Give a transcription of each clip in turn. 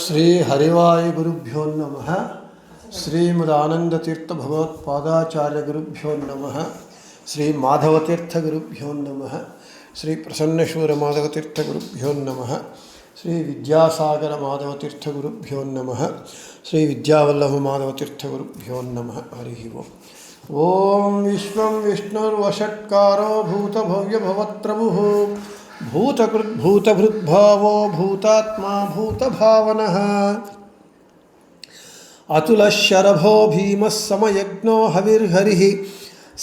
ಶ್ರೀ ಹರಿವಾಯ ಗುರುಭ್ಯೋ ನಮಃ. ಶ್ರೀಮದಾನಂದತೀರ್ಥ ಭಗವತ್ಪಾದಾಚಾರ್ಯ ಗುರುಭ್ಯೋ ನಮಃ. ಶ್ರೀ ಮಾಧವತೀರ್ಥ ಗುರುಭ್ಯೋ ನಮಃ. ಶ್ರೀ ಪ್ರಸನ್ನಶೂರ ಮಾಧವತೀರ್ಥ ಗುರುಭ್ಯೋ ನಮಃ. ಶ್ರೀ ವಿದ್ಯಾಸಾಗರ ಮಾಧವತೀರ್ಥ ಗುರುಭ್ಯೋ ನಮಃ. ಶ್ರೀ ವಿದ್ಯಾವಲ್ಲಭ ಮಾಧವತೀರ್ಥ ಗುರುಭ್ಯೋ ನಮಃ. ಹರಿ ಓಂ. ಓಂ ವಿಶ್ವಂ ವಿಷ್ಣುರ್ವಷಟ್ಕಾರೋ ಭೂತಭವ್ಯಭವತ್ರಭುಃ ಭೂತಕೃದ್ಭೂತಭೃದ್ಭಾವೋ ಭೂತಾತ್ಮಾ ಭೂತಭಾವನಃ ಅತುಲಶರಭೋ ಭೀಮಃ ಸಮಯಜ್ಞೋ ಹವಿರ್ಹರಿಃ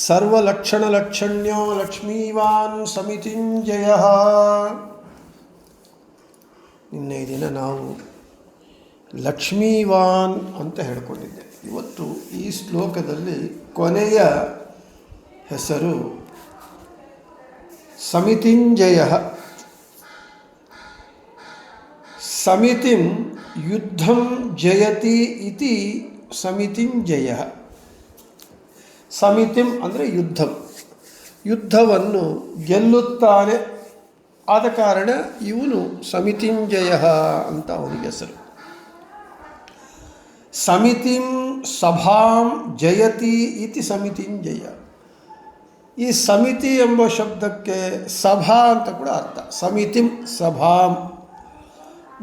ಸರ್ವಲಕ್ಷಣಲಕ್ಷಣ್ಯೋ ಲಕ್ಷ್ಮೀವಾನ್ ಸಮಿತಿಂಜಯಃ. ನಿನ್ನೆ ದಿನ ನಾವು ಲಕ್ಷ್ಮೀವಾನ್ ಅಂತ ಹೇಳ್ಕೊಂಡಿದ್ದೆ. ಇವತ್ತು ಈ ಶ್ಲೋಕದಲ್ಲಿ ಕೊನೆಯ ಹೆಸರು ಸಮಿತಿಂಜಯ. ಸಮಿತಿಂ ಯುದ್ಧಂ ಜಯತಿ ಇತಿ ಸಮಿತಿಂಜಯ. ಸಮಿತಿಂ ಅಂದರೆ ಯುದ್ಧಂ, ಯುದ್ಧವನ್ನು ಗೆಲ್ಲುತ್ತಾನೆ. ಆದ ಕಾರಣ ಇವನು ಸಮಿತಿಂಜಯ ಅಂತ ಅವನಿಗೆ ಹೆಸರು. ಸಮಿತಿಂ ಸಭಾಂ ಜಯತಿ ಇತಿ ಸಮಿತಿಂಜಯ. ಈ ಸಮಿತಿ ಎಂಬ ಶಬ್ದಕ್ಕೆ ಸಭಾ ಅಂತ ಕೂಡ ಅರ್ಥ. ಸಮಿತಿಂ ಸಭಾಂ,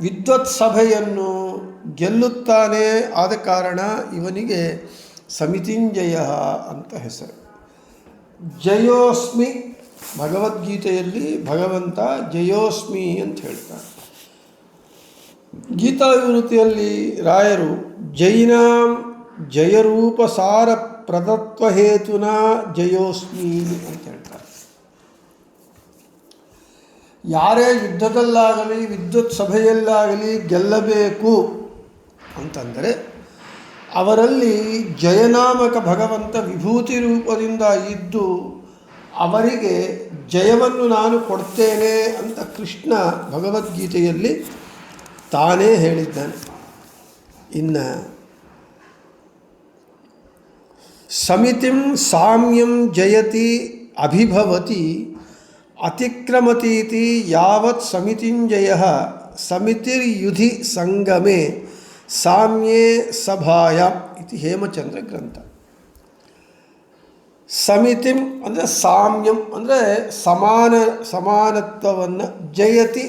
ವಿದ್ವತ್ ಸಭೆಯನ್ನು ಗೆಲ್ಲುತ್ತಾನೆ. ಆದ ಕಾರಣ ಇವನಿಗೆ ಸಮಿತಿಂಜಯ ಅಂತ ಹೆಸರು. ಜಯೋಸ್ಮಿ, ಭಗವದ್ಗೀತೆಯಲ್ಲಿ ಭಗವಂತ ಜಯೋಸ್ಮಿ ಅಂತ ಹೇಳ್ತಾರೆ. ಗೀತಾ ವಿವೃತಿಯಲ್ಲಿ ರಾಯರು ಜೈನಾಂ ಜಯರೂಪಸಾರ ಪ್ರದತ್ವಹೇತುನ ಜಯೋಸ್ಮಿ ಅಂತ ಹೇಳ್ತಾರೆ. ಯಾರೇ ಯುದ್ಧದಲ್ಲಾಗಲಿ ವಿದ್ಯುತ್ ಸಭೆಯಲ್ಲಾಗಲಿ ಗೆಲ್ಲಬೇಕು ಅಂತಂದರೆ ಅವರಲ್ಲಿ ಜಯನಾಮಕ ಭಗವಂತ ವಿಭೂತಿ ರೂಪದಿಂದ ಇದ್ದು ಅವರಿಗೆ ಜಯವನ್ನು ನಾನು ಕೊಡ್ತೇನೆ ಅಂತ ಕೃಷ್ಣ ಭಗವದ್ಗೀತೆಯಲ್ಲಿ ತಾನೇ ಹೇಳಿದ್ದಾನೆ. ಇನ್ನು ಸಮಿತಿಂ ಸಾಮ್ಯಂ ಜಯತಿ ಅಭಿಭವತಿ ಅತಿಕ್ರಮತೀತಿ ಯಾವತ್ ಸಮಿತಿಂಜಯ ಸಮಿತಿರ್ಯುಧಿ ಸಂಗಮೆ ಸಾಮ್ಯೇ ಸಭಾಯಾಂ ಇತಿ ಹೇಮಚಂದ್ರ ಗ್ರಂಥ. ಸಮಿತಿಂ ಅಂದರೆ ಸಾಮ್ಯಂ ಅಂದರೆ ಸಮಾನತ್ವವನ್ನು, ಜಯತಿ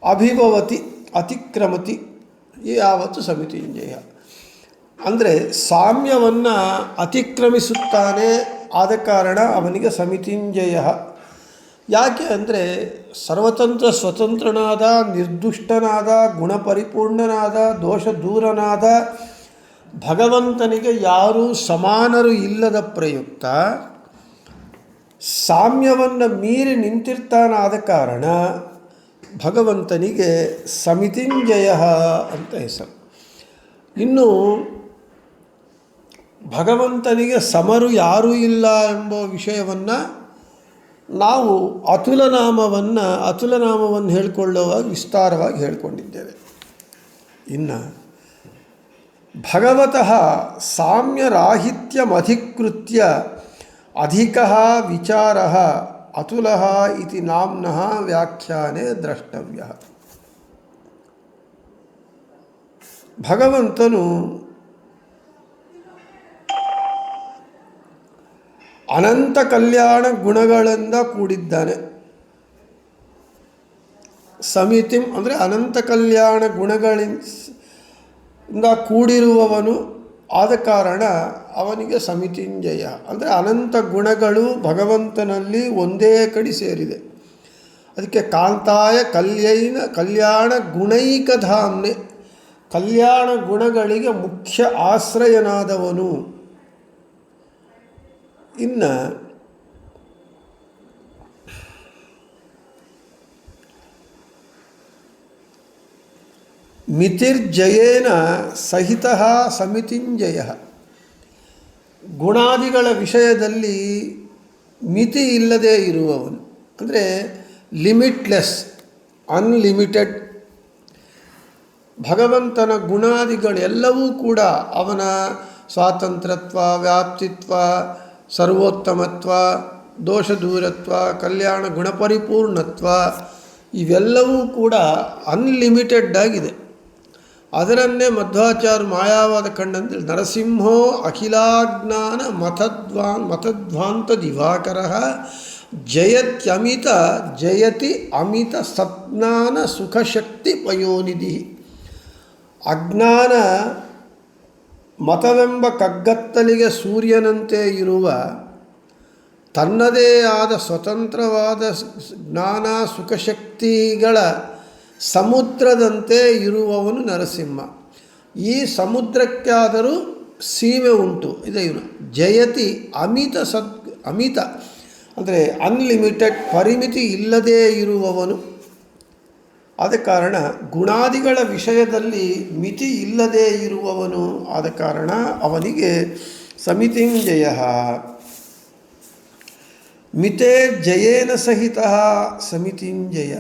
ಅಭಿಭವತಿ ಅತಿಕ್ರಮತಿ ಯಾವತ್ತು ಸಮಿತಿಂಜಯ ಅಂದರೆ ಸಾಮ್ಯವನ್ನು ಅತಿಕ್ರಮಿಸುತ್ತಾನೆ. ಆದ ಕಾರಣ ಅವನಿಗೆ ಸಮಿತಿಂಜಯ. ಯಾಕೆ ಅಂದರೆ ಸರ್ವತಂತ್ರ ಸ್ವತಂತ್ರನಾದ, ನಿರ್ದುಷ್ಟನಾದ, ಗುಣಪರಿಪೂರ್ಣನಾದ, ದೋಷ ದೂರನಾದ ಭಗವಂತನಿಗೆ ಯಾರೂ ಸಮಾನರು ಇಲ್ಲದ ಪ್ರಯುಕ್ತ ಸಾಮ್ಯವನ್ನು ಮೀರಿ ನಿಂತಿರ್ತಾನಾದ ಕಾರಣ ಭಗವಂತನಿಗೆ ಸಮಿತಿಂಜಯ ಅಂತ ಹೆಸರು. ಇನ್ನು ಭಗವಂತನಿಗೆ ಸಮರು ಯಾರೂ ಇಲ್ಲ ಎಂಬ ವಿಷಯವನ್ನು ನಾವು ಅತುಲನಾಮವನ್ನು ಹೇಳಿಕೊಳ್ಳುವಾಗ ವಿಸ್ತಾರವಾಗಿ ಹೇಳಿಕೊಂಡಿದ್ದೇವೆ. ಇನ್ನು ಭಗವತಃ ಸಾಮ್ಯರಾಹಿತ್ಯಮಧಿಕೃತ್ಯ ಅಧಿಕಃ ವಿಚಾರಃ ಅತುಲಃ ಇತಿ ನಾಮ್ನಃ ವ್ಯಾಖ್ಯಾನೆ ದ್ರಷ್ಟವ್ಯಃ. ಭಗವಂತನು ಅನಂತ ಕಲ್ಯಾಣ ಗುಣಗಳಿಂದ ಕೂಡಿದ್ದಾನೆ. ಸಮಿತಿಂ ಅಂದರೆ ಅನಂತ ಕಲ್ಯಾಣ ಗುಣಗಳಿಂದ ಕೂಡಿರುವವನು. ಆದ ಕಾರಣ ಅವನಿಗೆ ಸಮಿತಿಂಜಯ ಅಂದರೆ ಅನಂತ ಗುಣಗಳು ಭಗವಂತನಲ್ಲಿ ಒಂದೇ ಕಡೆ ಸೇರಿದೆ. ಅದಕ್ಕೆ ಕಾಂತಾಯ ಕಲ್ಯಾಣ ಗುಣೈಕಧಾಮ್ನೆ, ಕಲ್ಯಾಣ ಗುಣಗಳಿಗೆ ಮುಖ್ಯ ಆಶ್ರಯನಾದವನು. ಇನ್ನು ಮಿತಿರ್ಜಯೇನ ಸಹಿತ ಸಮಿತಿಂಜಯ. ಗುಣಾದಿಗಳ ವಿಷಯದಲ್ಲಿ ಮಿತಿ ಇಲ್ಲದೆ ಇರುವವನು ಅಂದರೆ ಲಿಮಿಟ್ಲೆಸ್, ಅನ್ಲಿಮಿಟೆಡ್. ಭಗವಂತನ ಗುಣಾದಿಗಳೆಲ್ಲವೂ ಕೂಡ ಅವನ ಸ್ವಾತಂತ್ರ್ಯತ್ವ, ವ್ಯಾಪ್ತಿತ್ವ, ಸರ್ವೋತ್ತಮತ್ವ, ದೋಷ ದೂರತ್ವ, ಕಲ್ಯಾಣ ಗುಣಪರಿಪೂರ್ಣತ್ವ ಇವೆಲ್ಲವೂ ಕೂಡ ಅನ್ಲಿಮಿಟೆಡ್ ಆಗಿದೆ. ಅದರನ್ನೇ ಮಧ್ವಾಚಾರ್ಯ ಮಾಯಾವಾದ ಖಂಡಂತೇಳಿ ನರಸಿಂಹೋ ಅಖಿಲಾಜ್ಞಾನ ಮತಧ್ವಾಂತ ದಿವಾಕರ ಜಯತಿ ಅಮಿತ ಸಜ್ಞಾನ ಸುಖಶಕ್ತಿ ಪಯೋನಿಧಿ. ಅಜ್ಞಾನ ಮತವೆಂಬ ಕಗ್ಗತ್ತಲಿಗೆ ಸೂರ್ಯನಂತೆ ಇರುವ ತನ್ನದೇ ಆದ ಸ್ವತಂತ್ರವಾದ ಜ್ಞಾನ ಸುಖಶಕ್ತಿಗಳ ಸಮುದ್ರದಂತೆ ಇರುವವನು ನರಸಿಂಹ. ಈ ಸಮುದ್ರಕ್ಕಾದರೂ ಸೀಮೆ ಉಂಟು. ಇದೆ ಇವನು ಜಯತಿ ಅಮಿತ ಅಂದರೆ ಅನ್ಲಿಮಿಟೆಡ್, ಪರಿಮಿತಿ ಇಲ್ಲದೇ ಇರುವವನು. ಆದ ಕಾರಣ ಗುಣಾದಿಗಳ ವಿಷಯದಲ್ಲಿ ಮಿತಿ ಇಲ್ಲದೇ ಇರುವವನು. ಆದ ಕಾರಣ ಅವನಿಗೆ ಸಮಿತಿಂಜಯ. ಮಿತೇ ಜಯೇನ ಸಹಿತ ಸಮಿತಿಂಜಯ.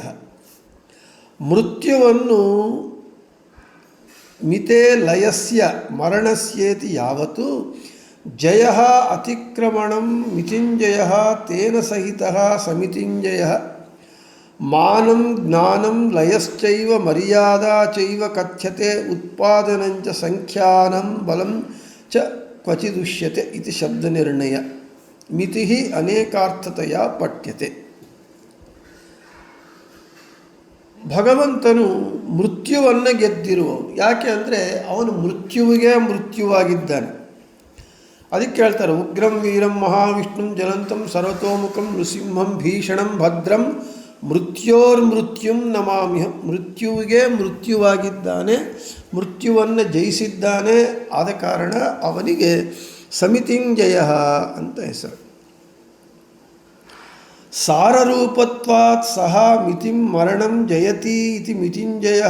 ಮೃತ್ಯುವನ್ನು ಮಿತೇ ಲಯಸ್ಯ ಮರಣಸ್ಯೇತಿ ಯಾವತ್ತು ಜಯ ಅತಿಕ್ರಮಣಂ ಮಿತಿಂಜಯ ತೇನ ಸಹಿತ ಸಮಿತಿಂಜಯ. ಮಾನಂ ಜ್ಞಾನಂ ಲಯಶ್ಚೈವ ಮರ್ಯಾದಾ ಚೈವ ಕಥ್ಯತೆ ಉತ್ಪಾದನಂಚ ಸಂಖ್ಯಾನಂ ಬಲಂ ಚ ಕ್ವಚಿದುಷ್ಯತೆ ಇತಿ ಶಬ್ದನಿರ್ಣಯ. ಮಿತಿ ಅನೇಕಾರ್ಥತೆಯ ಪಠ್ಯತೆ. ಭಗವಂತನು ಮೃತ್ಯುವನ್ನು ಗೆದ್ದಿರುವವನು. ಯಾಕೆ ಅಂದರೆ ಅವನು ಮೃತ್ಯುವಿಗೆ ಮೃತ್ಯುವಾಗಿದ್ದಾನೆ. ಅದಕ್ಕೆ ಹೇಳ್ತಾರೆ, ಉಗ್ರಂ ವೀರಂ ಮಹಾವಿಷ್ಣುಂ ಜಲಂತಂ ಸರ್ವತೋಮುಖಂ ನೃಸಿಂಹಂ ಭೀಷಣಂ ಭದ್ರಂ ಮೃತ್ಯೋರ್ಮೃತ್ಯುಂ ನಮಾಮ್ಯಹಂ. ಮೃತ್ಯುವಿಗೆ ಮೃತ್ಯುವಾಗಿದ್ದಾನೆ, ಮೃತ್ಯುವನ್ನು ಜಯಿಸಿದ್ದಾನೆ. ಆದ ಕಾರಣ ಅವನಿಗೆ ಸಮಿತಿಂಜಯ ಅಂತ ಹೆಸರು. ಸಾರರೂಪತ್ವಾತ್ ಸಹ ಮಿತಿಂ ಮರಣಂ ಜಯತಿ ಇತಿ ಮಿತಿಂಜಯ.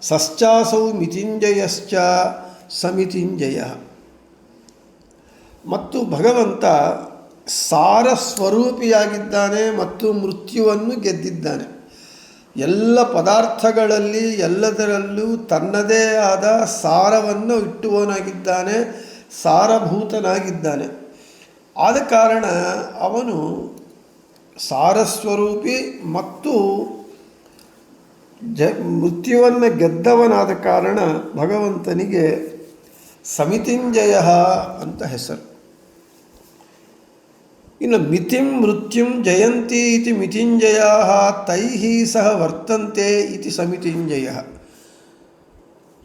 ಸಶ್ಚಾಸೌ ಮಿತಿಂಜಯಶ್ಚ ಸಮಿತಿಂಜಯ. ಮತ್ತು ಭಗವಂತ ಸಾರ ಸ್ವರೂಪಿಯಾಗಿದ್ದಾನೆ ಮತ್ತು ಮೃತ್ಯುವನ್ನು ಗೆದ್ದಿದ್ದಾನೆ. ಎಲ್ಲ ಪದಾರ್ಥಗಳಲ್ಲಿ ಎಲ್ಲದರಲ್ಲೂ ತನ್ನದೇ ಆದ ಸಾರವನ್ನು ಇಟ್ಟುವನಾಗಿದ್ದಾನೆ, ಸಾರಭೂತನಾಗಿದ್ದಾನೆ. ಆದ ಕಾರಣ ಅವನು ಸಾರಸ್ವರೂಪಿ ಮತ್ತು ಮೃತ್ಯುವನ್ನು ಗೆದ್ದವನಾದ ಕಾರಣ ಭಗವಂತನಿಗೆ ಸಮಿತಿಂಜಯ ಅಂತ ಹೆಸರು. ಇನ್ನು ಮಿತಿಂ ಮೃತ್ಯುಂ ಜಯಂತಿ ಇತಿ ಮಿತಿಂಜಯ ತೈಃ ಸಹ ವರ್ತಂತೆ ಇತಿ ಸಮಿತಿಂಜಯ.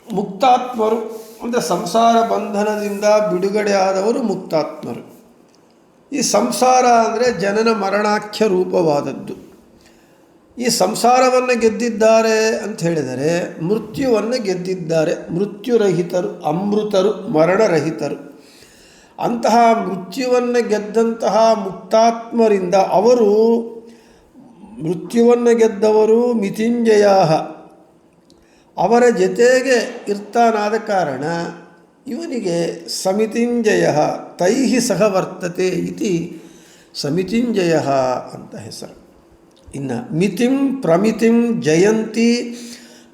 ಮುಕ್ತಾತ್ಮರು ಅಂದರೆ ಸಂಸಾರ ಬಂಧನದಿಂದ ಬಿಡುಗಡೆ ಆದವರು ಮುಕ್ತಾತ್ಮರು. ಈ ಸಂಸಾರ ಅಂದರೆ ಜನನ ಮರಣಾಖ್ಯ ರೂಪವಾದದ್ದು. ಈ ಸಂಸಾರವನ್ನು ಗೆದ್ದಿದ್ದಾರೆ ಅಂತ ಹೇಳಿದರೆ ಮೃತ್ಯುವನ್ನು ಗೆದ್ದಿದ್ದಾರೆ. ಮೃತ್ಯುರಹಿತರು, ಅಮೃತರು, ಮರಣರಹಿತರು. ಅಂತಹ ಮೃತ್ಯುವನ್ನು ಗೆದ್ದಂತಹ ಮುಕ್ತಾತ್ಮರಿಂದ ಅವರು ಮೃತ್ಯುವನ್ನು ಗೆದ್ದವರು ಮಿತಿಂಜಯ. ಅವರ ಜೊತೆಗೆ ಇರ್ತಾನಾದ ಕಾರಣ ಇವನಿಗೆ ಸಮಿತಿಂಜಯ ತೈಹಿ ಸಹ ವರ್ತತೆ ಇತಿ ಸಮಿತಿಂಜಯ ಅಂತ ಹೆಸರು. ಇನ್ನು ಮಿತಿಂ ಪ್ರಮಿತಿಂ ಜಯಂತಿ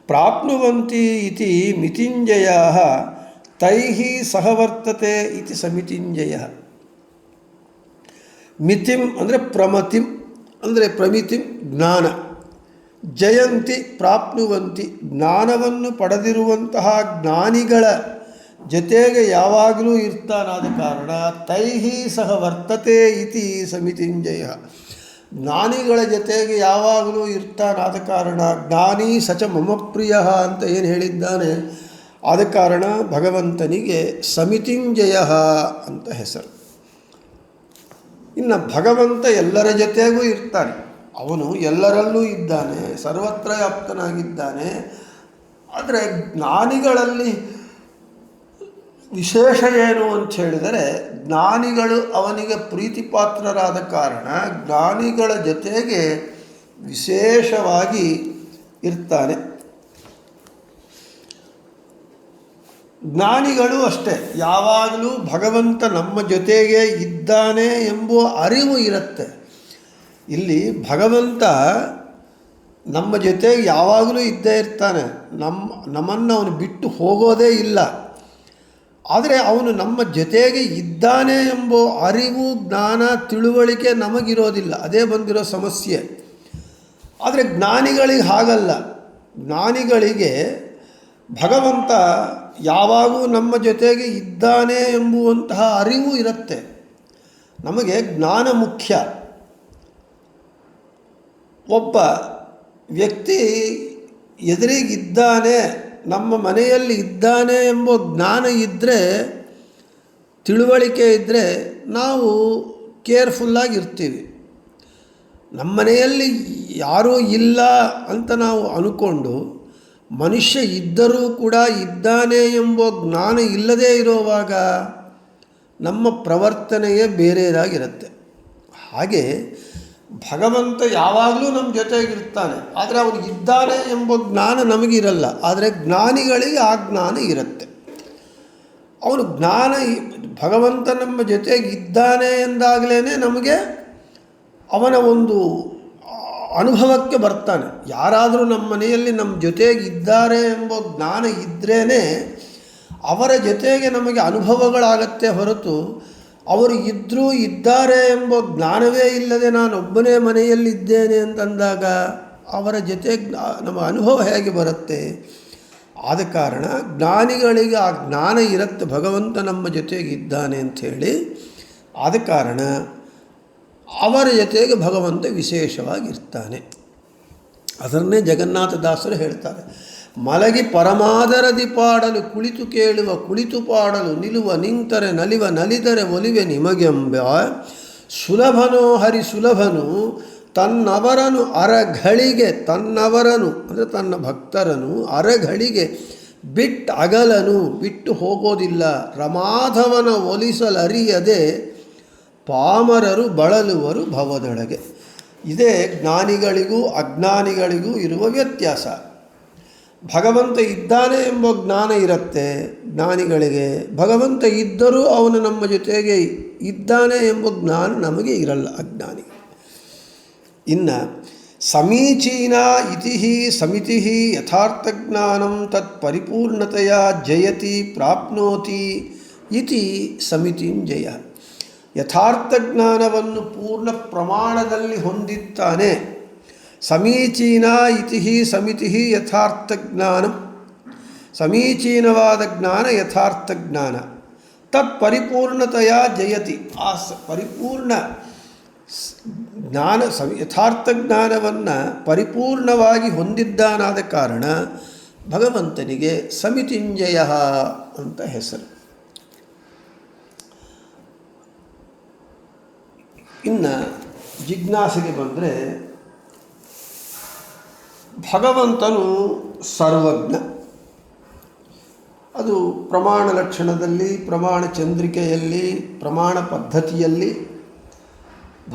ಪ್ರಾಪ್ನುವಂತಿ ಇತಿ ಮಿತಿಂಜಯ ತೈಹಿ ಸಹ ವರ್ತತೆ ಇತಿ ಸಮಿತಿಂಜಯ. ಮಿತಿಂ ಅಂದರೆ ಪ್ರಮತಿಂ ಅಂದರೆ ಪ್ರಮಿತಿಂ ಜ್ಞಾನ, ಜಯಂತಿ ಪ್ರಾಪ್ನುವಂತಿ ಜ್ಞಾನವನ್ನು ಪಡೆದಿರುವಂತಹ ಜ್ಞಾನಿಗಳ ಜೊತೆಗೆ ಯಾವಾಗಲೂ ಇರ್ತಾನಾದ ಕಾರಣ ತೈಹಿ ಸಹ ವರ್ತತೆ ಇತಿ ಸಮಿತಿಂಜಯ. ಜ್ಞಾನಿಗಳ ಜೊತೆಗೆ ಯಾವಾಗಲೂ ಇರ್ತಾನಾದ ಕಾರಣ ಜ್ಞಾನಿ ಸಚ ಮಮ ಪ್ರಿಯ ಅಂತ ಏನು ಹೇಳಿದ್ದಾನೆ. ಆದ ಕಾರಣ ಭಗವಂತನಿಗೆ ಸಮಿತಿಂಜಯ ಅಂತ ಹೆಸರು. ಇನ್ನು ಭಗವಂತ ಎಲ್ಲರ ಜೊತೆಗೂ ಇರ್ತಾನೆ. ಅವನು ಎಲ್ಲರಲ್ಲೂ ಇದ್ದಾನೆ, ಸರ್ವತ್ರ ವ್ಯಾಪ್ತನಾಗಿದ್ದಾನೆ. ಆದರೆ ಜ್ಞಾನಿಗಳಲ್ಲಿ ವಿಶೇಷ ಏನು ಅಂತ ಹೇಳಿದರೆ ಜ್ಞಾನಿಗಳು ಅವನಿಗೆ ಪ್ರೀತಿಪಾತ್ರರಾದ ಕಾರಣ ಜ್ಞಾನಿಗಳ ಜೊತೆಗೆ ವಿಶೇಷವಾಗಿ ಇರ್ತಾನೆ. ಜ್ಞಾನಿಗಳು ಅಷ್ಟೇ, ಯಾವಾಗಲೂ ಭಗವಂತ ನಮ್ಮ ಜೊತೆಗೆ ಇದ್ದಾನೆ ಎಂಬುವ ಅರಿವು ಇರುತ್ತೆ. ಇಲ್ಲಿ ಭಗವಂತ ನಮ್ಮ ಜೊತೆಗೆ ಯಾವಾಗಲೂ ಇದ್ದೇ ಇರ್ತಾನೆ. ನಮ್ಮನ್ನು ಅವನು ಬಿಟ್ಟು ಹೋಗೋದೇ ಇಲ್ಲ. ಆದರೆ ಅವನು ನಮ್ಮ ಜೊತೆಗೆ ಇದ್ದಾನೆ ಎಂಬ ಅರಿವು, ಜ್ಞಾನ, ತಿಳುವಳಿಕೆ ನಮಗಿರೋದಿಲ್ಲ. ಅದೇ ಬಂದಿರೋ ಸಮಸ್ಯೆ. ಆದರೆ ಜ್ಞಾನಿಗಳಿಗೆ ಹಾಗಲ್ಲ. ಜ್ಞಾನಿಗಳಿಗೆ ಭಗವಂತ ಯಾವಾಗೂ ನಮ್ಮ ಜೊತೆಗೆ ಇದ್ದಾನೆ ಎಂಬುವಂತಹ ಅರಿವು ಇರುತ್ತೆ. ನಮಗೆ ಜ್ಞಾನ ಮುಖ್ಯ. ಒಬ್ಬ ವ್ಯಕ್ತಿ ಎದುರಿಗಿದ್ದಾನೆ, ನಮ್ಮ ಮನೆಯಲ್ಲಿ ಇದ್ದಾನೆ ಎಂಬ ಜ್ಞಾನ ಇದ್ದರೆ, ತಿಳುವಳಿಕೆ ಇದ್ದರೆ ನಾವು ಕೇರ್ಫುಲ್ಲಾಗಿರ್ತೀವಿ. ನಮ್ಮ ಮನೆಯಲ್ಲಿ ಯಾರೂ ಇಲ್ಲ ಅಂತ ನಾವು ಅಂದ್ಕೊಂಡು ಮನುಷ್ಯ ಇದ್ದರೂ ಕೂಡ ಇದ್ದಾನೆ ಎಂಬ ಜ್ಞಾನ ಇಲ್ಲದೇ ಇರುವಾಗ ನಮ್ಮ ಪ್ರವರ್ತನೆಯೇ ಬೇರೆಯದಾಗಿರುತ್ತೆ. ಹಾಗೆ ಭಗವಂತ ಯಾವಾಗಲೂ ನಮ್ಮ ಜೊತೆಗಿರ್ತಾನೆ, ಆದರೆ ಅವನು ಇದ್ದಾನೆ ಎಂಬ ಜ್ಞಾನ ನಮಗಿರಲ್ಲ. ಆದರೆ ಜ್ಞಾನಿಗಳಿಗೆ ಆ ಜ್ಞಾನ ಇರುತ್ತೆ. ಅವನು ಜ್ಞಾನ, ಭಗವಂತ ನಮ್ಮ ಜೊತೆಗಿದ್ದಾನೆ ಎಂದಾಗಲೇ ನಮಗೆ ಅವನ ಒಂದು ಅನುಭವಕ್ಕೆ ಬರ್ತಾನೆ. ಯಾರಾದರೂ ನಮ್ಮ ಮನೆಯಲ್ಲಿ ನಮ್ಮ ಜೊತೆಗಿದ್ದಾರೆ ಎಂಬ ಜ್ಞಾನ ಇದ್ರೇ ಅವರ ಜೊತೆಗೆ ನಮಗೆ ಅನುಭವಗಳಾಗತ್ತೆ ಹೊರತು, ಅವರು ಇದ್ದರೂ ಇದ್ದಾರೆ ಎಂಬ ಜ್ಞಾನವೇ ಇಲ್ಲದೆ ನಾನೊಬ್ಬನೇ ಮನೆಯಲ್ಲಿದ್ದೇನೆ ಅಂತಂದಾಗ ಅವರ ಜೊತೆ ನಮ್ಮ ಅನುಭವ ಹೇಗೆ ಬರುತ್ತೆ? ಆದ ಕಾರಣ ಜ್ಞಾನಿಗಳಿಗೆ ಆ ಜ್ಞಾನ ಇರುತ್ತೆ, ಭಗವಂತ ನಮ್ಮ ಜೊತೆಗಿದ್ದಾನೆ ಅಂಥೇಳಿ. ಆದ ಕಾರಣ ಅವರ ಜೊತೆಗೆ ಭಗವಂತ ವಿಶೇಷವಾಗಿರ್ತಾನೆ. ಅದನ್ನೇ ಜಗನ್ನಾಥದಾಸರು ಹೇಳ್ತಾರೆ, ಮಲಗಿ ಪರಮಾದರದಿ ಪಾಡಲು ಕುಳಿತು ಕೇಳುವ ಕುಳಿತು ಪಾಡಲು ನಿಲುವ ನಿಂತರೆ ನಲಿವ ನಲಿದರೆ ಒಲಿವೆ ನಿಮಗೆಂಬ ಸುಲಭನೋ ಹರಿ ಸುಲಭನು ತನ್ನವರನು ಅರಘಳಿಗೆ, ತನ್ನವರನು ಅಂದರೆ ತನ್ನ ಭಕ್ತರನು ಅರಘಳಿಗೆ ಬಿಟ್ಟು ಅಗಲನು, ಬಿಟ್ಟು ಹೋಗೋದಿಲ್ಲ. ರಮಾಧವನ ಒಲಿಸಲರಿಯದೆ ಪಾಮರರು ಬಳಲುವರು ಭವದೊಳಗೆ. ಇದೇ ಜ್ಞಾನಿಗಳಿಗೂ ಅಜ್ಞಾನಿಗಳಿಗೂ ಇರುವ ವ್ಯತ್ಯಾಸ. ಭಗವಂತ ಇದ್ದಾನೆ ಎಂಬ ಜ್ಞಾನ ಇರುತ್ತೆ ಜ್ಞಾನಿಗಳಿಗೆ, ಭಗವಂತ ಇದ್ದರೂ ಅವನು ನಮ್ಮ ಜೊತೆಗೆ ಇದ್ದಾನೆ ಎಂಬ ಜ್ಞಾನ ನಮಗೆ ಇರಲ್ಲ ಅಜ್ಞಾನಿಗೆ. ಇನ್ನು ಸಮೀಚೀನ ಇತಿ ಸಮಿತಿ ಯಥಾರ್ಥಜ್ಞಾನಂ ತತ್ ಪರಿಪೂರ್ಣತೆಯ ಜಯತಿ ಪ್ರಾಪ್ನೋತಿ ಇತಿ ಸಮಿತಿಂಜಯ. ಯಥಾರ್ಥ ಜ್ಞಾನವನ್ನು ಪೂರ್ಣ ಪ್ರಮಾಣದಲ್ಲಿ ಹೊಂದಿದ್ದಾನೆ. ಸಮೀಚೀನ ಇತಿ ಸಮಿತಿ ಯಥಾರ್ಥ ಜ್ಞಾನ, ಸಮೀಚೀನವಾದ ಜ್ಞಾನ ಯಥಾರ್ಥ ಜ್ಞಾನ. ತತ್ ಪರಿಪೂರ್ಣತೆಯ ಜಯತಿ, ಆ ಪರಿಪೂರ್ಣ ಜ್ಞಾನ ಯಥಾರ್ಥ ಜ್ಞಾನವನ್ನು ಪರಿಪೂರ್ಣವಾಗಿ ಹೊಂದಿದ್ದಾನಾದ ಕಾರಣ ಭಗವಂತನಿಗೆ ಸಮಿತಿಂಜಯ ಅಂತ ಹೆಸರು. ಇನ್ನು ಜಿಜ್ಞಾಸೆಗೆ ಬಂದರೆ, ಭಗವಂತನು ಸರ್ವಜ್ಞ. ಅದು ಪ್ರಮಾಣ ಲಕ್ಷಣದಲ್ಲಿ, ಪ್ರಮಾಣ ಚಂದ್ರಿಕೆಯಲ್ಲಿ, ಪ್ರಮಾಣ ಪದ್ಧತಿಯಲ್ಲಿ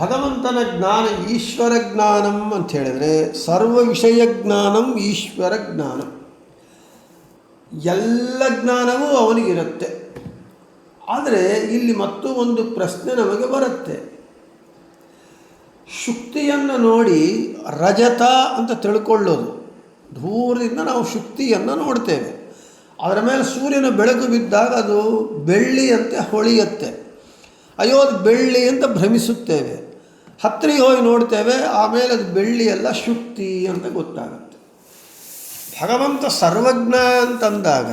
ಭಗವಂತನ ಜ್ಞಾನ ಈಶ್ವರ ಜ್ಞಾನಂ ಅಂತ ಹೇಳಿದರೆ, ಸರ್ವ ವಿಷಯ ಜ್ಞಾನಂ ಈಶ್ವರ ಜ್ಞಾನ. ಎಲ್ಲ ಜ್ಞಾನವೂ ಅವನಿಗಿರುತ್ತೆ. ಆದರೆ ಇಲ್ಲಿ ಮತ್ತೂ ಒಂದು ಪ್ರಶ್ನೆ ನಮಗೆ ಬರುತ್ತೆ. ಶುಕ್ತಿಯನ್ನು ನೋಡಿ ರಜತ ಅಂತ ತಿಳ್ಕೊಳ್ಳೋದು, ದೂರದಿಂದ ನಾವು ಶುಕ್ತಿಯನ್ನು ನೋಡ್ತೇವೆ, ಅದರ ಮೇಲೆ ಸೂರ್ಯನ ಬೆಳಕು ಬಿದ್ದಾಗ ಅದು ಬೆಳ್ಳಿಯಂತೆ ಹೊಳೆಯುತ್ತೆ, ಅಯ್ಯೋ ಅದು ಬೆಳ್ಳಿ ಅಂತ ಭ್ರಮಿಸುತ್ತೇವೆ. ಹತ್ತಿರ ಹೋಗಿ ನೋಡ್ತೇವೆ, ಆಮೇಲೆ ಅದು ಬೆಳ್ಳಿಯಲ್ಲ ಶುಕ್ತಿ ಅಂತ ಗೊತ್ತಾಗುತ್ತೆ. ಭಗವಂತ ಸರ್ವಜ್ಞ ಅಂತಂದಾಗ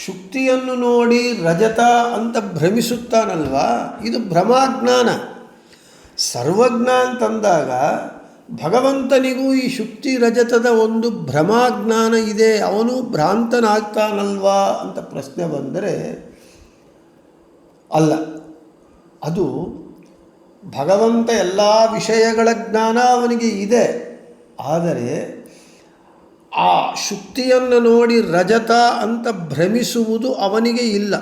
ಶುಕ್ತಿಯನ್ನು ನೋಡಿ ರಜತ ಅಂತ ಭ್ರಮಿಸುತ್ತಾನಲ್ವ, ಇದು ಭ್ರಮಾಜ್ಞಾನ. ಸರ್ವಜ್ಞ ಅಂತಂದಾಗ ಭಗವಂತನಿಗೂ ಈ ಶುಕ್ತಿ ರಜತದ ಒಂದು ಭ್ರಮಾಜ್ಞಾನ ಇದೆ, ಅವನು ಭ್ರಾಂತನಾಗ್ತಾನಲ್ವಾ ಅಂತ ಪ್ರಶ್ನೆ ಬಂದರೆ ಅಲ್ಲ. ಅದು ಭಗವಂತ ಎಲ್ಲ ವಿಷಯಗಳ ಜ್ಞಾನ ಅವನಿಗೆ ಇದೆ, ಆದರೆ ಆ ಶುಕ್ತಿಯನ್ನು ನೋಡಿ ರಜತ ಅಂತ ಭ್ರಮಿಸುವುದು ಅವನಿಗೆ ಇಲ್ಲ.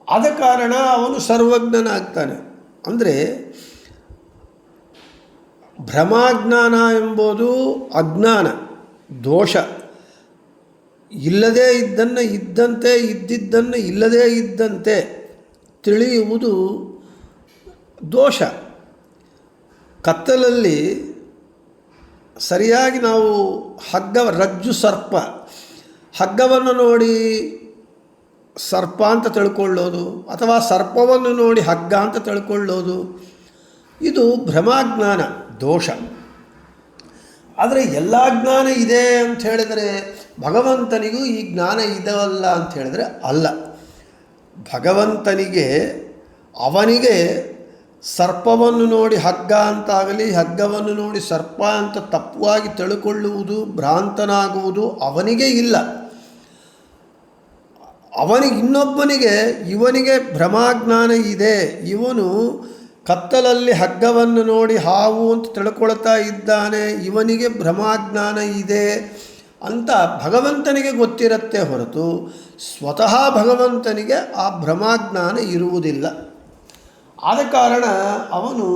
ಆದ ಕಾರಣ ಅವನು ಸರ್ವಜ್ಞನಾಗ್ತಾನೆ. ಅಂದರೆ ಭ್ರಮಾಜ್ಞಾನ ಎಂಬುದು ಅಜ್ಞಾನ, ದೋಷ. ಇಲ್ಲದೇ ಇದ್ದನ್ನು ಇದ್ದಂತೆ, ಇದ್ದಿದ್ದನ್ನು ಇಲ್ಲದೇ ಇದ್ದಂತೆ ತಿಳಿಯುವುದು ದೋಷ. ಕತ್ತಲಲ್ಲಿ ಸರಿಯಾಗಿ ನಾವು ರಜ್ಜು ಸರ್ಪ, ಹಗ್ಗವನ್ನು ನೋಡಿ ಸರ್ಪ ಅಂತ ತಿಳ್ಕೊಳ್ಳೋದು, ಅಥವಾ ಸರ್ಪವನ್ನು ನೋಡಿ ಹಗ್ಗ ಅಂತ ತಿಳ್ಕೊಳ್ಳೋದು, ಇದು ಭ್ರಮಾಜ್ಞಾನ, ದೋಷ. ಆದರೆ ಎಲ್ಲ ಜ್ಞಾನ ಇದೆ ಅಂತ ಹೇಳಿದರೆ ಭಗವಂತನಿಗೂ ಈ ಜ್ಞಾನ ಇದವಲ್ಲ ಅಂತ ಹೇಳಿದರೆ ಅಲ್ಲ. ಭಗವಂತನಿಗೆ ಅವನಿಗೆ ಸರ್ಪವನ್ನು ನೋಡಿ ಹಗ್ಗ ಅಂತಾಗಲಿ, ಹಗ್ಗವನ್ನು ನೋಡಿ ಸರ್ಪ ಅಂತ ತಪ್ಪುವಾಗಿ ತಿಳ್ಕೊಳ್ಳುವುದು, ಭ್ರಾಂತನಾಗುವುದು ಅವನಿಗೆ ಇಲ್ಲ. ಅವನಿಗೆ ಇನ್ನೊಬ್ಬನಿಗೆ ಇವನಿಗೆ ಭ್ರಮಾಜ್ಞಾನ ಇದೆ, ಇವನು ಕತ್ತಲಲ್ಲಿ ಹಗ್ಗವನ್ನು ನೋಡಿ ಹಾವು ಅಂತ ತಿಳ್ಕೊಳ್ತಾ ಇದ್ದಾನೆ, ಇವನಿಗೆ ಭ್ರಮಾಜ್ಞಾನ ಇದೆ ಅಂತ ಭಗವಂತನಿಗೆ ಗೊತ್ತಿರುತ್ತೆ ಹೊರತು ಸ್ವತಃ ಭಗವಂತನಿಗೆ ಆ ಭ್ರಮಾಜ್ಞಾನ ಇರುವುದಿಲ್ಲ. ಆದ ಕಾರಣ ಅವನು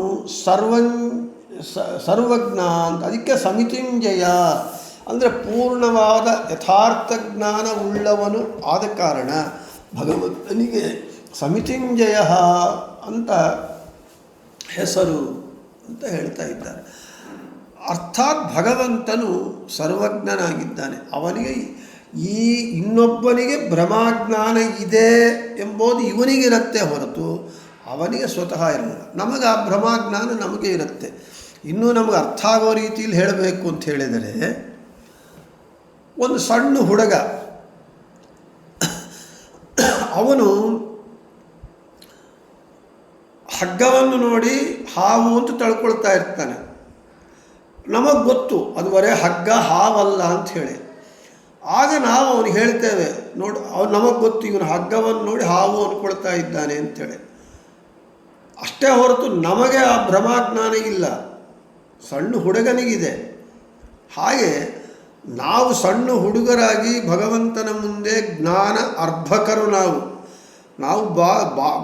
ಸರ್ವಜ್ಞ ಅಂತ. ಅದಕ್ಕೆ ಸಮಿತಿಂಜಯ ಅಂದರೆ ಪೂರ್ಣವಾದ ಯಥಾರ್ಥ ಜ್ಞಾನ ಉಳ್ಳವನು ಆದ ಕಾರಣ ಭಗವಂತನಿಗೆ ಸಮಿತಿಂಜಯ ಅಂತ ಹೆಸರು ಅಂತ ಹೇಳ್ತಾ ಇದ್ದಾರೆ. ಅರ್ಥಾತ್ ಭಗವಂತನು ಸರ್ವಜ್ಞನಾಗಿದ್ದಾನೆ. ಅವನಿಗೆ ಈ ಇನ್ನೊಬ್ಬನಿಗೆ ಭ್ರಮಾಜ್ಞಾನ ಇದೆ ಎಂಬುದು ಇವನಿಗಿರುತ್ತೆ ಹೊರತು ಅವನಿಗೆ ಸ್ವತಃ ಇರಲ್ಲ. ನಮಗೆ ಆ ಭ್ರಮಾಜ್ಞಾನ ನಮಗೆ ಇರುತ್ತೆ. ಇನ್ನೂ ನಮಗೆ ಅರ್ಥ ಆಗೋ ರೀತಿಯಲ್ಲಿ ಹೇಳಬೇಕು ಅಂತ ಹೇಳಿದರೆ, ಒಂದು ಸಣ್ಣ ಹುಡುಗ ಅವನು ಹಗ್ಗವನ್ನು ನೋಡಿ ಹಾವು ಅಂತ ತಿಳ್ಕೊಳ್ತಾ ಇರ್ತಾನೆ. ನಮಗೆ ಗೊತ್ತು ಅದು ಬರೇ ಹಗ್ಗ ಹಾವಲ್ಲ ಅಂತ ಹೇಳಿ. ಆಗ ನಾವು ಅವನಿಗೆ ಹೇಳ್ತೇವೆ, ನೋಡಿ ಅವ್ನು ನಮಗೆ ಗೊತ್ತು ಇವನು ಹಗ್ಗವನ್ನು ನೋಡಿ ಹಾವು ಅಂದ್ಕೊಳ್ತಾ ಇದ್ದಾನೆ ಅಂಥೇಳಿ. ಅಷ್ಟೇ ಹೊರತು ನಮಗೆ ಆ ಭ್ರಮಾಜ್ಞಾನ ಇಲ್ಲ, ಸಣ್ಣ ಹುಡುಗನಿಗಿದೆ. ಹಾಗೆ ನಾವು ಸಣ್ಣ ಹುಡುಗರಾಗಿ ಭಗವಂತನ ಮುಂದೆ ಜ್ಞಾನ ಅರ್ಭಕರು. ನಾವು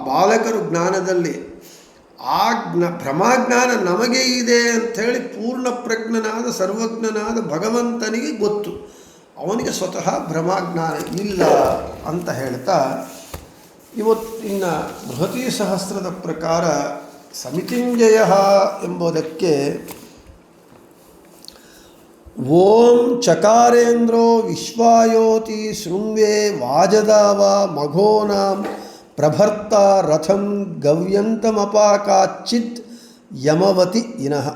ಬಾಲಕರು ಜ್ಞಾನದಲ್ಲಿ. ಆ ಭ್ರಮಾಜ್ಞಾನ ನಮಗೆ ಇದೆ ಅಂಥೇಳಿ ಪೂರ್ಣ ಪ್ರಜ್ಞನಾದ ಸರ್ವಜ್ಞನಾದ ಭಗವಂತನಿಗೆ ಗೊತ್ತು, ಅವನಿಗೆ ಸ್ವತಃ ಭ್ರಮಾಜ್ಞಾನ ಇಲ್ಲ ಅಂತ ಹೇಳ್ತಾ, ಇವತ್ತಿನ ಬೃಹತಿ ಸಹಸ್ರದ ಪ್ರಕಾರ ಸಮಿತಿಂಜಯ ಎಂಬುದಕ್ಕೆ ಓಂ ಚಕಾರೇಂದ್ರೋ ವಿಶ್ವಾಯೋತಿ ಶೃಂಗೇ ವಾಜದಾವ ಮಘೋನಾಂ ಪ್ರಭರ್ತ ರಥಂ ಗವ್ಯಂತಮಪಾಕಾಚಿತ್ ಯಮವತಿ ಇನಃ.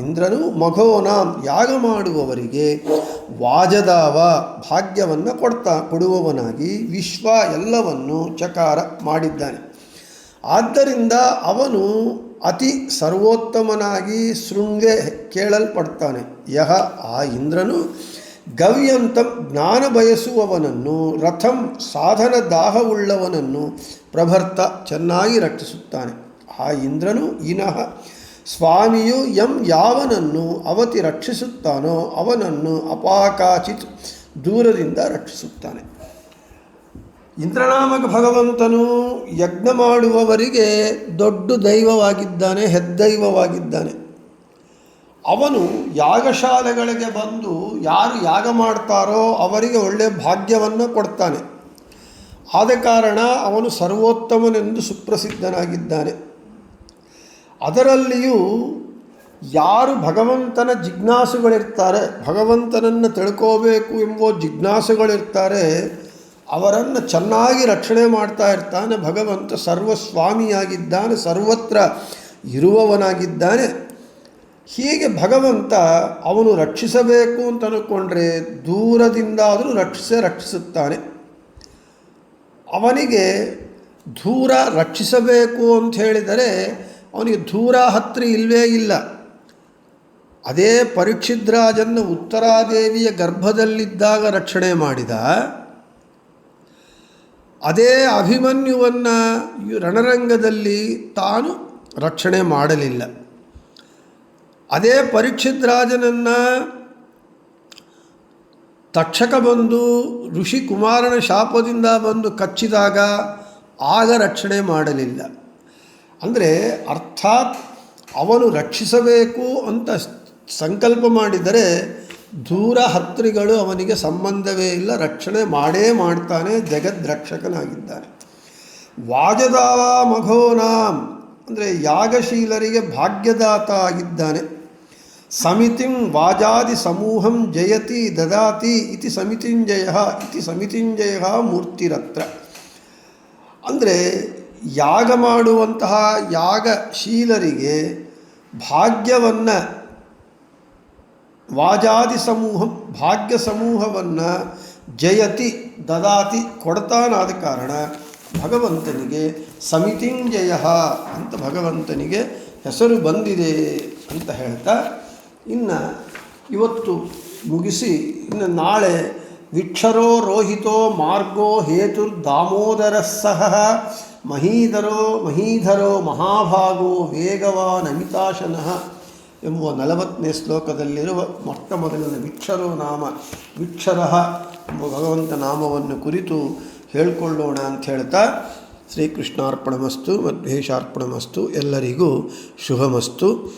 ಇಂದ್ರನು ಮಘೋನಾಂ ಯಾಗ ಮಾಡುವವರಿಗೆ ವಾಜದಾವ ಭಾಗ್ಯವನ್ನು ಕೊಡುವವನಾಗಿ ವಿಶ್ವ ಎಲ್ಲವನ್ನು ಚಕಾರ ಮಾಡಿದ್ದಾನೆ. ಆದ್ದರಿಂದ ಅವನು ಅತಿ ಸರ್ವೋತ್ತಮನಾಗಿ ಶೃಂಗೆ ಕೇಳಲ್ಪಡ್ತಾನೆ. ಯಹ ಆ ಇಂದ್ರನು ಗವ್ಯಂತಂ ಜ್ಞಾನ ಬಯಸುವವನನ್ನು, ರಥಂ ಸಾಧನ ದಾಹವುಳ್ಳವನನ್ನು ಪ್ರಭರ್ತ ಚೆನ್ನಾಗಿ ರಕ್ಷಿಸುತ್ತಾನೆ. ಆ ಇಂದ್ರನು ಇನಃ ಸ್ವಾಮಿಯು ಯಾವನನ್ನು ಅವತಿ ರಕ್ಷಿಸುತ್ತಾನೋ ಅವನನ್ನು ಅಪಾಕಾಚಿತ್ ದೂರದಿಂದ ರಕ್ಷಿಸುತ್ತಾನೆ. ಇಂದ್ರನಾಮಕ ಭಗವಂತನು ಯಜ್ಞ ಮಾಡುವವರಿಗೆ ದೊಡ್ಡ ದೈವವಾಗಿದ್ದಾನೆ, ಹೆದ್ದೈವವಾಗಿದ್ದಾನೆ. ಅವನು ಯಾಗಶಾಲೆಗಳಿಗೆ ಬಂದು ಯಾರು ಯಾಗ ಮಾಡ್ತಾರೋ ಅವರಿಗೆ ಒಳ್ಳೆಯ ಭಾಗ್ಯವನ್ನು ಕೊಡ್ತಾನೆ. ಆದ ಕಾರಣ ಅವನು ಸರ್ವೋತ್ತಮನೆಂದು ಸುಪ್ರಸಿದ್ಧನಾಗಿದ್ದಾನೆ. ಅದರಲ್ಲಿಯೂ ಯಾರು ಭಗವಂತನ ಜಿಜ್ಞಾಸುಗಳಿರ್ತಾರೆ, ಭಗವಂತನನ್ನು ತಿಳ್ಕೋಬೇಕು ಎಂಬ ಜಿಜ್ಞಾಸುಗಳಿರ್ತಾರೆ, ಅವರನ್ನು ಚೆನ್ನಾಗಿ ರಕ್ಷಣೆ ಮಾಡ್ತಾ ಇರ್ತಾನೆ. ಭಗವಂತ ಸರ್ವಸ್ವಾಮಿಯಾಗಿದ್ದಾನೆ, ಸರ್ವತ್ರ ಇರುವವನಾಗಿದ್ದಾನೆ. ಹೀಗೆ ಭಗವಂತ ಅವನು ರಕ್ಷಿಸಬೇಕು ಅಂತ ಅಂದ್ಕೊಂಡ್ರೆ ದೂರದಿಂದಾದರೂ ರಕ್ಷಿಸುತ್ತಾನೆ. ಅವನಿಗೆ ದೂರ ರಕ್ಷಿಸಬೇಕು ಅಂತ ಹೇಳಿದರೆ ಅವನಿಗೆ ದೂರ ಹತ್ತಿರ ಇಲ್ಲವೇ ಇಲ್ಲ. ಅದೇ ಪರೀಕ್ಷಿದ್ರಾಜನ್ನು ಉತ್ತರಾದೇವಿಯ ಗರ್ಭದಲ್ಲಿದ್ದಾಗ ರಕ್ಷಣೆ ಮಾಡಿದ, ಅದೇ ಅಭಿಮನ್ಯುವನ್ನು ರಣರಂಗದಲ್ಲಿ ತಾನು ರಕ್ಷಣೆ ಮಾಡಲಿಲ್ಲ. ಅದೇ ಪರೀಕ್ಷಿದ್ರಾಜನನ್ನು ತಕ್ಷಕ ಬಂದು ಋಷಿ ಕುಮಾರನ ಶಾಪದಿಂದ ಬಂದು ಕಚ್ಚಿದಾಗ ಆಗ ರಕ್ಷಣೆ ಮಾಡಲಿಲ್ಲ. ಅಂದರೆ ಅರ್ಥಾತ್ ಅವನು ರಕ್ಷಿಸಬೇಕು ಅಂತ ಸಂಕಲ್ಪ ಮಾಡಿದರೆ ದೂರ ಹತ್ರಿಗಳು ಅವನಿಗೆ ಸಂಬಂಧವೇ ಇಲ್ಲ, ರಕ್ಷಣೆ ಮಾಡೇ ಮಾಡ್ತಾನೆ, ಜಗದ್ರಕ್ಷಕನಾಗಿದ್ದಾನೆ. ವಾಜದಾವ ಮಘೋನಾಂ ಅಂದರೆ ಯಾಗಶೀಲರಿಗೆ ಭಾಗ್ಯದಾತ ಆಗಿದ್ದಾನೆ. ಸಮಿತಿಂ ವಾಜಾದಿ ಸಮೂಹಂ ಜಯತಿ ದದಾತಿ ಇತಿ ಸಮಿತಿಂಜಯ ಮೂರ್ತಿರತ್ರ. ಅಂದರೆ ಯಾಗ ಮಾಡುವಂತಹ ಯಾಗಶೀಲರಿಗೆ ಭಾಗ್ಯವನ್ನು ವಾಜಾದಿ ಸಮೂಹ ಭಾಗ್ಯ ಸಮೂಹವನ್ನು ಜಯತಿ ದದಾತಿ ಕೊಡ್ತಾನಾದ ಕಾರಣ ಭಗವಂತನಿಗೆ ಸಮಿತಿಂಜಯ ಅಂತ ಭಗವಂತನಿಗೆ ಹೆಸರು ಬಂದಿದೆ ಅಂತ ಹೇಳ್ತಾ, ಇನ್ನು ಇವತ್ತು ಮುಗಿಸಿ ಇನ್ನು ನಾಳೆ ವಿಕ್ಷರೋ ರೋಹಿತೋ ಮಾರ್ಗೋ ಹೇತುರ್ದಾಮೋದರ ಸಹ ಮಹೀಧರೋ ಮಹಾಭಾಗೋ ವೇಗವಾನ್ ಅಮಿತಾಶನಃ ಎಂಬುವ 40ನೇ ಶ್ಲೋಕದಲ್ಲಿರುವ ಮೊಟ್ಟ ಮೊದಲಿನ ವಿಕ್ಷರೋ ನಾಮ ವಿಕ್ಷರ ಎಂಬ ಭಗವಂತ ನಾಮವನ್ನು ಕುರಿತು ಹೇಳಿಕೊಳ್ಳೋಣ ಅಂತ ಹೇಳ್ತಾ, ಶ್ರೀಕೃಷ್ಣಾರ್ಪಣಮಸ್ತು ಮಧ್ವೇಶಾರ್ಪಣಮಸ್ತು. ಎಲ್ಲರಿಗೂ ಶುಭಮಸ್ತು.